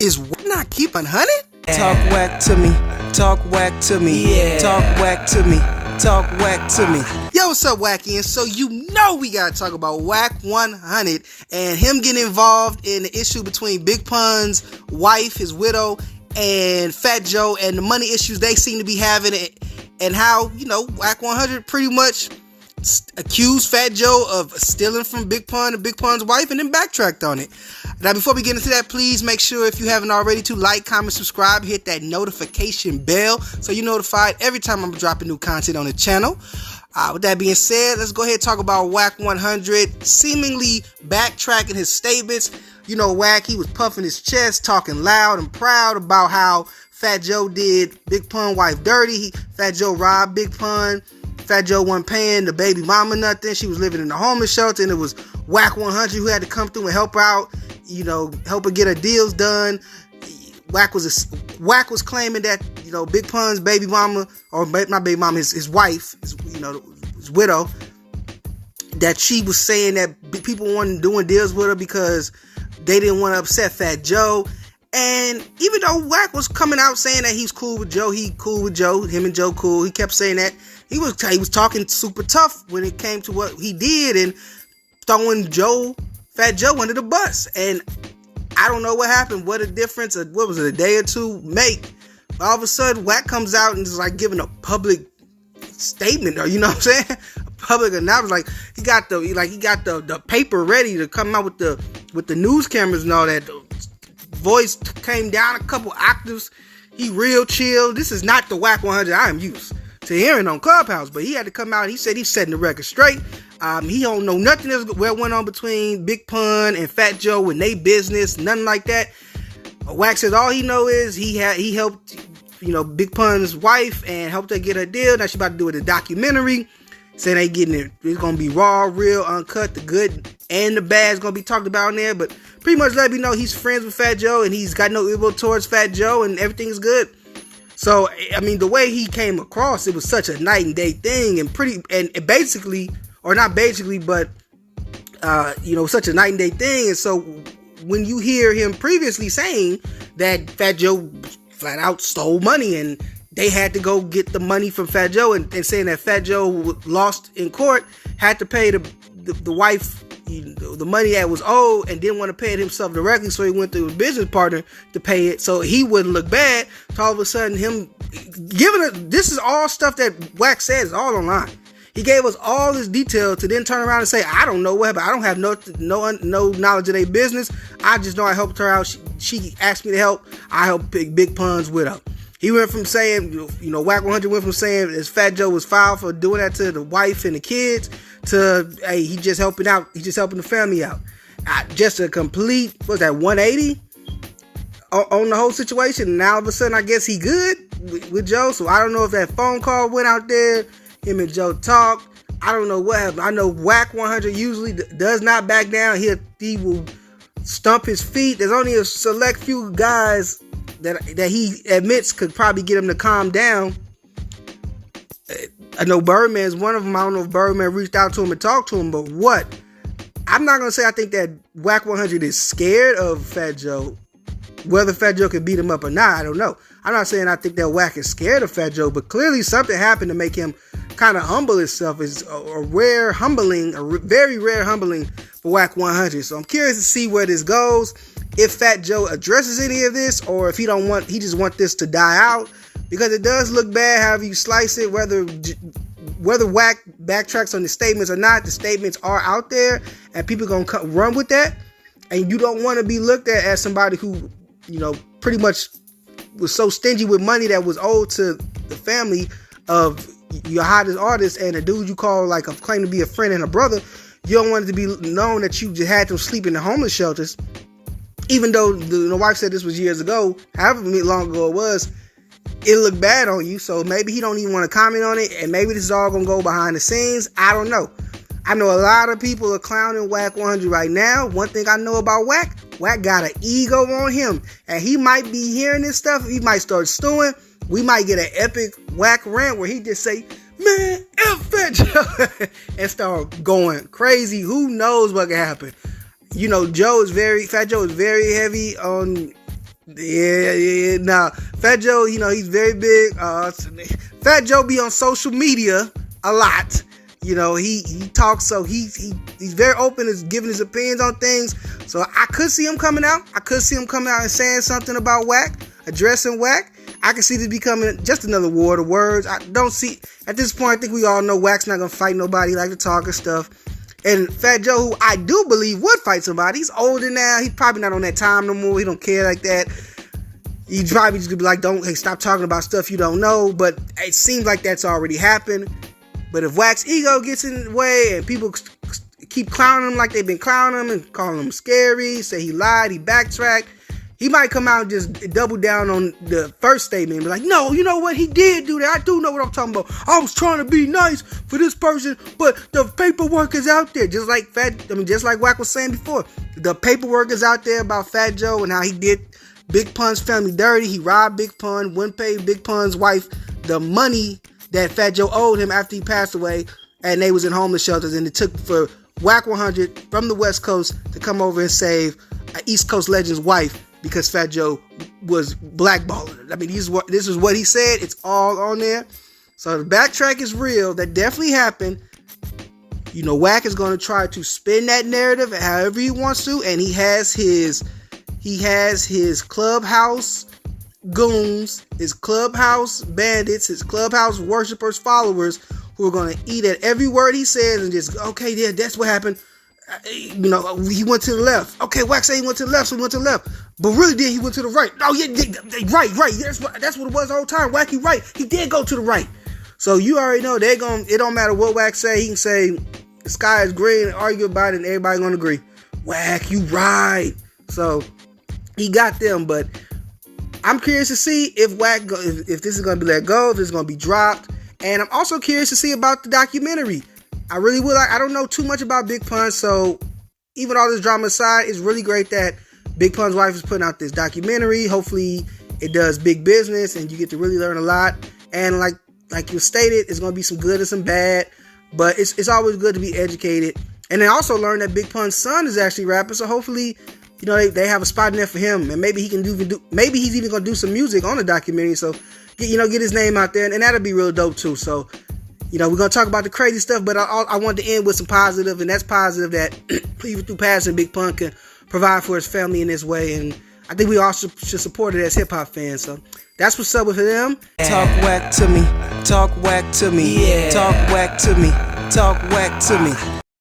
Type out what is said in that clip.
Is not keeping honey? Talk whack to me, talk whack to me, Yeah. talk whack to me, talk whack to me. Yo, what's up, Wackians? So you know we gotta talk about WACC 100 and him getting involved in the issue between Big Pun's wife, his widow, and Fat Joe, and the money issues they seem to be having, and how, you know, WACC 100 pretty much accused Fat Joe of stealing from Big Pun and Big Pun's wife, and then backtracked on it. Now, before we get into that, please make sure, if you haven't already, to like, comment, subscribe, hit that notification bell so you're notified every time I'm dropping new content on the channel. With that being said, let's go ahead and talk about WACC 100 seemingly backtracking his statements. You know, WACC, he was puffing his chest, talking loud and proud about how Fat Joe did Big Pun wife dirty. Fat Joe robbed Big Pun. Fat Joe wasn't paying the baby mama nothing. She was living in the homeless shelter, and it was WACC 100 who had to come through and help her out, you know, help her get her deals done. WACC was claiming that, you know, Big Pun's baby mama, or not baby mama, his wife, his widow, that she was saying that people weren't doing deals with her because they didn't want to upset Fat Joe. And even though WACC was coming out saying that he's cool with Joe, him and Joe cool, he kept saying that he was talking super tough when it came to what he did and throwing Fat Joe under the bus. And I don't know what happened, what a difference, what was it, a day or two make. All of a sudden, WACC comes out and is like giving a public statement, or you know what I'm saying, a public announcement. Like he got the paper ready to come out with the news cameras and all that. The voice came down a couple octaves. He real chill. This is not the WACC 100 I am used to hearing on Clubhouse, but he had to come out. He said he's setting the record straight. He don't know nothing else what went on between Big Pun and Fat Joe and they business, nothing like that. WACC says all he know is he helped, you know, Big Pun's wife and helped her get her deal. Now she about to do it a documentary. Saying they getting it. It's gonna be raw, real, uncut. The good and the bad is gonna be talked about in there. But pretty much let me know he's friends with Fat Joe and he's got no evil towards Fat Joe and everything is good. So I mean, the way he came across, it was such a night and day thing, and basically, or not basically, but you know, such a night and day thing. And so when you hear him previously saying that Fat Joe flat out stole money and they had to go get the money from Fat Joe, and saying that Fat Joe lost in court, had to pay the wife, you know, the money that was owed, and didn't want to pay it himself directly, so he went to a business partner to pay it so he wouldn't look bad. So all of a sudden, him giving it, this is all stuff that WACC said is all online. He gave us all this detail to then turn around and say, I don't know what happened. I don't have no knowledge of their business. I just know I helped her out. She asked me to help. I helped Big Pun's widow. He went from saying, you know, WACC 100 went from saying as Fat Joe was filed for doing that to the wife and the kids to, hey, he just helping out. He's just helping the family out. Just a complete, what's that, 180 on the whole situation. Now all of a sudden, I guess he good with Joe. So I don't know if that phone call went out there. Him and Joe talked. I don't know what happened. I know WACC 100 usually does not back down. He will stump his feet. There's only a select few guys that he admits could probably get him to calm down. I know Birdman's one of them. I don't know if Birdman reached out to him and talked to him, but what? I'm not going to say I think that WACC 100 is scared of Fat Joe. Whether Fat Joe can beat him up or not, I don't know. I'm not saying I think that WACC is scared of Fat Joe, but clearly something happened to make him kind of humble himself. It's a very rare humbling for WACC 100. So I'm curious to see where this goes. If Fat Joe addresses any of this, or if he just want this to die out, because it does look bad however you slice it, whether WACC backtracks on the statements or not. The statements are out there and people gonna run with that, and you don't want to be looked at as somebody who, you know, pretty much was so stingy with money that was owed to the family of your hottest artist and a dude you call like a claim to be a friend and a brother. You don't want it to be known that you just had them sleep in the homeless shelters. Even though the wife said this was years ago, however long ago it was, it looked bad on you. So maybe he don't even want to comment on it, and maybe this is all going to go behind the scenes. I don't know. I know a lot of people are clowning WACC 100 right now. One thing I know about WACC got an ego on him, and he might be hearing this stuff. He might start stewing. We might get an epic WACC rant where he just say, man, F Fat Joe, and start going crazy. Who knows what can happen? You know, Fat Joe is very heavy on Yeah. Now, Fat Joe, he's very big. Fat Joe be on social media a lot. He talks, so he's very open, is giving his opinions on things. So I could see him coming out. I could see him coming out and saying something about WACC, addressing WACC. I can see this becoming just another war of words. I don't see, at this point, I think we all know WACC's not going to fight nobody. He like to talk and stuff. And Fat Joe, who I do believe would fight somebody, he's older now. He's probably not on that time no more. He don't care like that. He probably just gonna be like, stop talking about stuff you don't know. But it seems like that's already happened. But if WACC's ego gets in the way and people keep clowning him like they've been clowning him and calling him scary, say he lied, he backtracked, he might come out and just double down on the first statement and be like, no, you know what? He did do that. I do know what I'm talking about. I was trying to be nice for this person, but the paperwork is out there. Just like WACC was saying before. The paperwork is out there about Fat Joe and how he did Big Pun's family dirty. He robbed Big Pun, wouldn't pay Big Pun's wife the money that Fat Joe owed him after he passed away, and they was in homeless shelters, and it took for WACC 100 from the West Coast to come over and save an East Coast legend's wife because Fat Joe was blackballing. I mean, this is what he said. It's all on there. So the backtrack is real. That definitely happened. WACC is going to try to spin that narrative however he wants to, and he has his clubhouse goons, his clubhouse bandits, his clubhouse worshipers, followers who are going to eat at every word he says and just, okay, yeah, that's what happened. He went to the left. Okay, WACC said he went to the left, so he went to the left. But really did, he went to the right. Oh, yeah, right. That's what it was the whole time. WACC, he right. He did go to the right. So you already know it don't matter what WACC say. He can say the sky is green and argue about it and everybody going to agree. WACC, you right. So he got them, but I'm curious to see if WACC if this is going to be let go, if it's going to be dropped. And I'm also curious to see about the documentary. I really would. I don't know too much about Big Pun, so even all this drama aside, it's really great that Big Pun's wife is putting out this documentary. Hopefully, it does big business, and you get to really learn a lot. And like you stated, it's going to be some good and some bad, but it's always good to be educated. And then also learn that Big Pun's son is actually rapping, so hopefully, they have a spot in there for him, and maybe he can maybe he's even going to do some music on the documentary. So get his name out there, and that'll be real dope too. So. We're going to talk about the crazy stuff, but I wanted to end with some positive, and that's positive that even through passing, Big Pun can provide for his family in this way, and I think we all should support it as hip-hop fans, so that's what's up with them. Talk WACC to me, talk WACC to me, talk WACC to me, talk WACC to me.